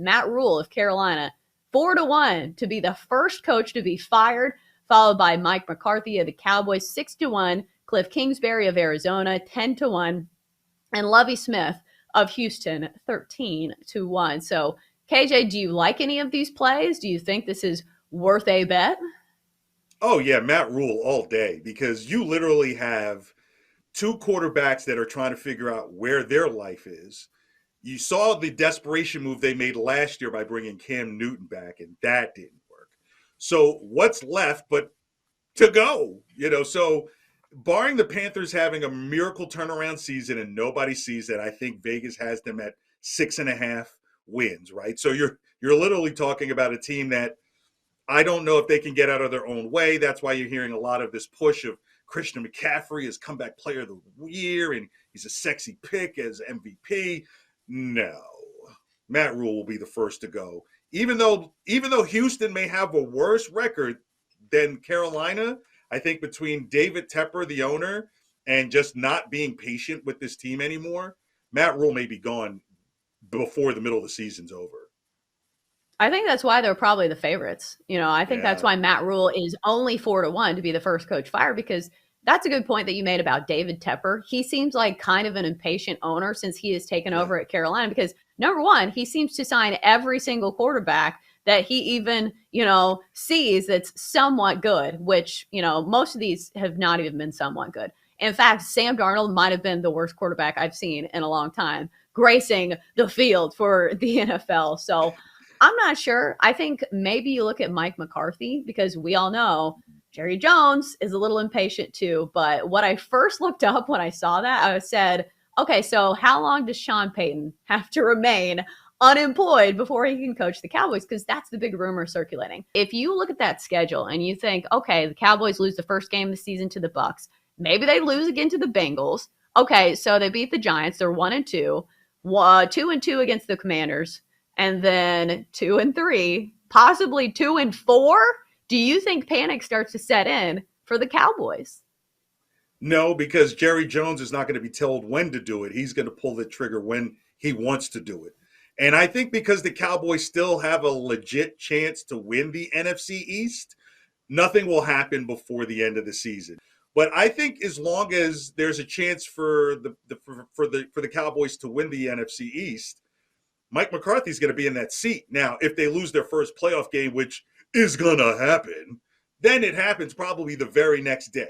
Matt Rule of Carolina, 4-1 to be the first coach to be fired, followed by Mike McCarthy of the Cowboys, 6-1, Cliff Kingsbury of Arizona, 10-1, and Lovie Smith of Houston, 13-1. So, KJ, do you like any of these plays? Do you think this is worth a bet? Oh yeah, Matt Rule all day, because you literally have two quarterbacks that are trying to figure out where their life is. You saw the desperation move they made last year by bringing Cam Newton back, and that didn't work. So what's left but to go? So barring the Panthers having a miracle turnaround season and nobody sees that, I think Vegas has them at 6.5 wins, right? So you're literally talking about a team that I don't know if they can get out of their own way. That's why you're hearing a lot of this push of Christian McCaffrey as comeback player of the year, and he's a sexy pick as MVP. No, Matt Rule will be the first to go. Even though Houston may have a worse record than Carolina, I think between David Tepper, the owner, and just not being patient with this team anymore, Matt Rule may be gone before the middle of the season's over. I think that's why they're probably the favorites. I think that's Yeah. why Matt Rule is only 4-1 to be the first coach fired, because that's a good point that you made about David Tepper. He seems like kind of an impatient owner since he has taken Yeah. over at Carolina, because number one, he seems to sign every single quarterback that he even, sees that's somewhat good, which, most of these have not even been somewhat good. In fact, Sam Darnold might have been the worst quarterback I've seen in a long time, gracing the field for the NFL. So I'm not sure. I think maybe you look at Mike McCarthy, because we all know Jerry Jones is a little impatient too. But what I first looked up when I saw that, I said, okay, so how long does Sean Payton have to remain unemployed before he can coach the Cowboys? Because that's the big rumor circulating. If you look at that schedule and you think, okay, the Cowboys lose the first game of the season to the Bucks, maybe they lose again to the Bengals. Okay, so they beat the Giants. They're 1-2, 2-2 against the Commanders, and then 2-3, possibly 2-4. Do you think panic starts to set in for the Cowboys? No, because Jerry Jones is not going to be told when to do it. He's going to pull the trigger when he wants to do it. And I think because the Cowboys still have a legit chance to win the NFC East, nothing will happen before the end of the season. But I think as long as there's a chance for the Cowboys to win the NFC East, Mike McCarthy's going to be in that seat. Now, if they lose their first playoff game, which is going to happen, then it happens probably the very next day.